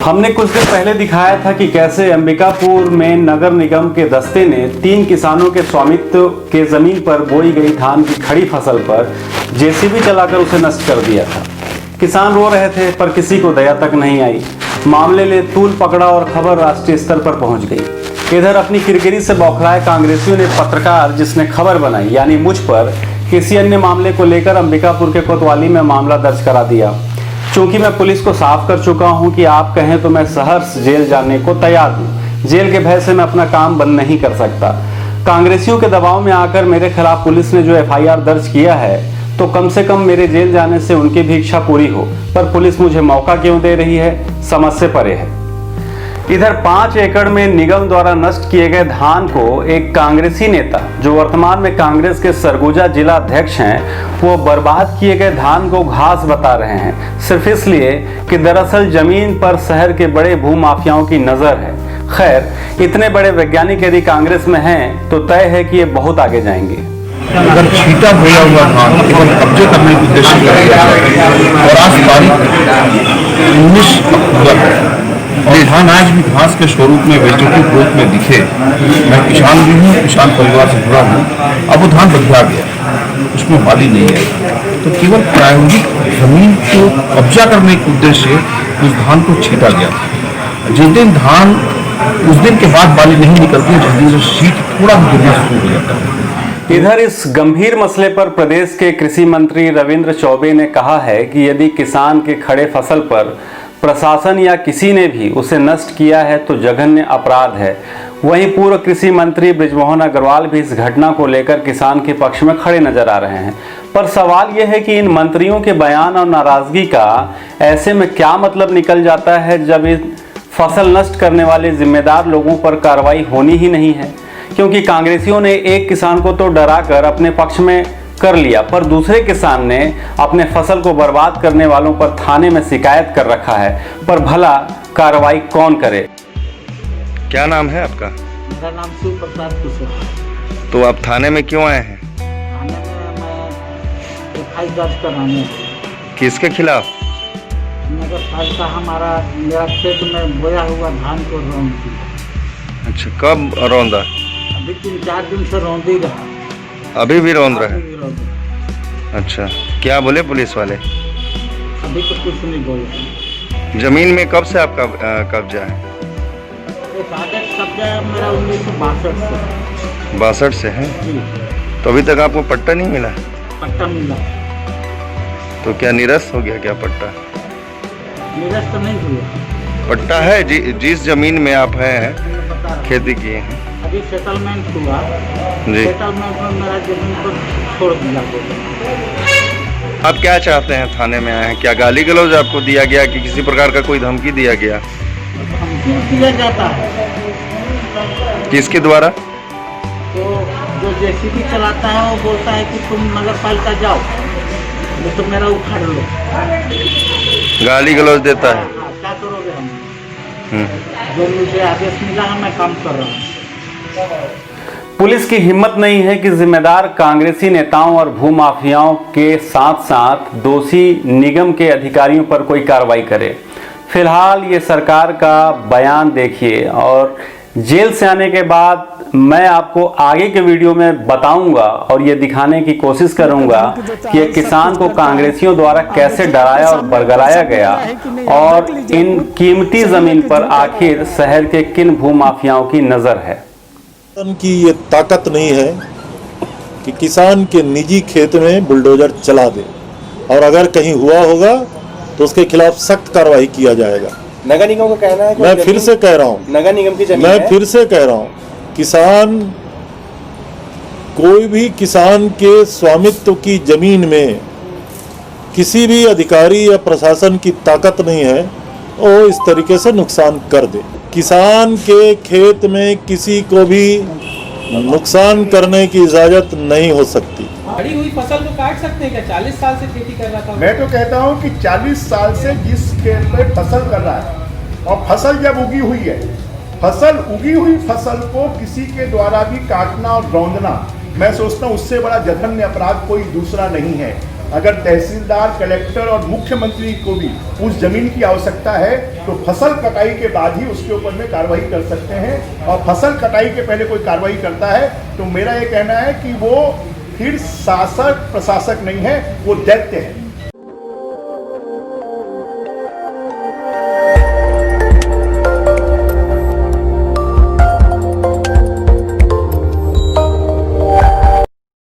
हमने कुछ दिन पहले दिखाया था कि कैसे अंबिकापुर में नगर निगम के दस्ते ने 3 किसानों के स्वामित्व के जमीन पर बोई गई धान की खड़ी फसल पर जेसीबी चलाकर उसे नष्ट कर दिया था। किसान रो रहे थे पर किसी को दया तक नहीं आई। मामले ने तूल पकड़ा और खबर राष्ट्रीय स्तर पर पहुंच गई। इधर अपनी किरकिरी से बौखलाए कांग्रेसियों ने पत्रकार जिसने खबर बनाई यानी मुझ पर किसी अन्य मामले को लेकर अंबिकापुर के कोतवाली में मामला दर्ज करा दिया। चूंकि मैं पुलिस को साफ कर चुका हूं कि आप कहें तो मैं सहर्ष जेल जाने को तैयार हूं। जेल के भय से मैं अपना काम बंद नहीं कर सकता। कांग्रेसियों के दबाव में आकर मेरे खिलाफ पुलिस ने जो एफआईआर दर्ज किया है तो कम से कम मेरे जेल जाने से उनकी भी इच्छा पूरी हो, पर पुलिस मुझे मौका क्यों दे रही है, समझ से परे है। इधर 5 एकड़ में निगम द्वारा नष्ट किए गए धान को एक कांग्रेसी नेता जो वर्तमान में कांग्रेस के सरगुजा जिला अध्यक्ष हैं, वो बर्बाद किए गए धान को घास बता रहे हैं, सिर्फ इसलिए कि दरअसल जमीन पर शहर के बड़े भूमाफियाओं की नजर है। खैर, इतने बड़े वैज्ञानिक यदि कांग्रेस में हैं तो तय है कि ये बहुत आगे जाएंगे। अगर छीटा बोया हुआ धान केवल कब्जे करने के उद्देश्य से किया जाए और आज तारीख 19 अक्टूबर और धान आज भी घास के स्वरूप में वेजिटेटिव ग्रोथ में दिखे। मैं किसान भी हूँ, किसान परिवार से जुड़ा हूँ। अब वो धान बदला गया, उसमें बाली नहीं है, तो केवल प्रायोगिक जमीन को कब्जा करने के उद्देश्य से उस धान को छीटा गया। जिस दिन धान उस दिन के बाद बाली नहीं निकलती, जिस दिन से शीत थोड़ा भी गिरना शुरू हो जाता है। इधर इस गंभीर मसले पर प्रदेश के कृषि मंत्री रविंद्र चौबे ने कहा है कि यदि किसान के खड़े फसल पर प्रशासन या किसी ने भी उसे नष्ट किया है तो जघन्य अपराध है। वहीं पूर्व कृषि मंत्री बृजमोहन अग्रवाल भी इस घटना को लेकर किसान के पक्ष में खड़े नजर आ रहे हैं। पर सवाल यह है कि इन मंत्रियों के बयान और नाराजगी का ऐसे में क्या मतलब निकल जाता है जब इन फसल नष्ट करने वाले जिम्मेदार लोगों पर कार्रवाई होनी ही नहीं है। क्योंकि कांग्रेसियों ने एक किसान को तो डराकर अपने पक्ष में कर लिया, पर दूसरे किसान ने अपने फसल को बर्बाद करने वालों पर थाने में शिकायत कर रखा है। पर भला कार्रवाई कौन करे? क्या नाम है आपका? मेरा नाम शिव प्रसाद कुशवाहा। तो आप थाने में क्यों आए हैं? थाने में मैं एफआईआर दर्ज कराने। किसके खिलाफ? नगर पालिका हमारा मेरा खेत में बोया हुआ धान को रौंद दी। अच्छा, कब रौंदा? अभी 3-4 दिन से रौंद ही रहा। अभी भी रौंद रहा है? अभी भी रौंद रहा। अच्छा, क्या बोले पुलिस वाले? अभी तो कुछ नहीं बोले। जमीन में कब से आपका कब्जा है? ये कागज कब्जा मेरा 1962 से। 62 से है? जी। तो अभी तक आपको पट्टा नहीं मिला? पट्टा मिला। तो क्या निरस्त हो गया क्या पट्टा? निरस्त नहीं हुआ। पट्टा है जिस जमीन में आप हैं खेती किए हैं? अभी सेटलमेंट हुआ जी। सेटलमेंट में मेरा जमीन को छोड़ दिया गया। आप क्या चाहते हैं? थाने में आए हैं, क्या गाली गलौज आपको दिया गया कि किसी प्रकार का कोई धमकी दिया गया? धमकी दिया जाता है। किसके द्वारा? तो जो जेसीबी चलाता है वो बोलता है कि तुम नगर पालिका जाओ, नहीं तो मेरा उखाड़ लो। गाली गलौज देता है? हाँ, क्या करोगे हम? जो मुझे आदेश मिला है मैं काम कर रहा हूँ। पुलिस की हिम्मत नहीं है कि जिम्मेदार कांग्रेसी नेताओं और भूमाफियाओं के साथ साथ दोषी निगम के अधिकारियों पर कोई कार्रवाई करे। फिलहाल ये सरकार का बयान देखिए और जेल से आने के बाद मैं आपको आगे के वीडियो में बताऊंगा और ये दिखाने की कोशिश करूंगा कि एक किसान को कांग्रेसियों द्वारा कैसे डराया और बरगलाया गया और इन कीमती जमीन पर आखिर शहर के किन भूमाफियाओं की नजर है। की ये ताकत नहीं है कि किसान के निजी खेत में बुलडोजर चला दे, और अगर कहीं हुआ होगा तो उसके खिलाफ सख्त कार्रवाई किया जाएगा। नगर निगम का कहना है, मैं फिर से कह रहा हूँ, नगर निगम की जमीन मैं है। फिर से कह रहा हूँ, किसान कोई भी किसान के स्वामित्व की जमीन में किसी भी अधिकारी या प्रशासन की ताकत नहीं है वो इस तरीके से नुकसान कर दे। किसान के खेत में किसी को भी नुकसान करने की इजाजत नहीं हो सकती। खड़ी हुई फसल को काट सकते हैं क्या? 40 साल से खेती कर रहा था। मैं तो कहता हूं कि 40 साल से जिस खेत पे फसल कर रहा है और फसल जब उगी हुई है, उगी हुई फसल को किसी के द्वारा भी काटना और रौंदना, मैं सोचता हूं उससे बड़ा जघन्य अपराध कोई दूसरा नहीं है। अगर तहसीलदार, कलेक्टर और मुख्यमंत्री को भी उस जमीन की आवश्यकता है तो फसल कटाई के बाद ही उसके ऊपर में कार्रवाई कर सकते हैं। और फसल कटाई के पहले कोई कार्रवाई करता है तो मेरा ये कहना है कि वो फिर शासक प्रशासक नहीं है, वो दैत्य है।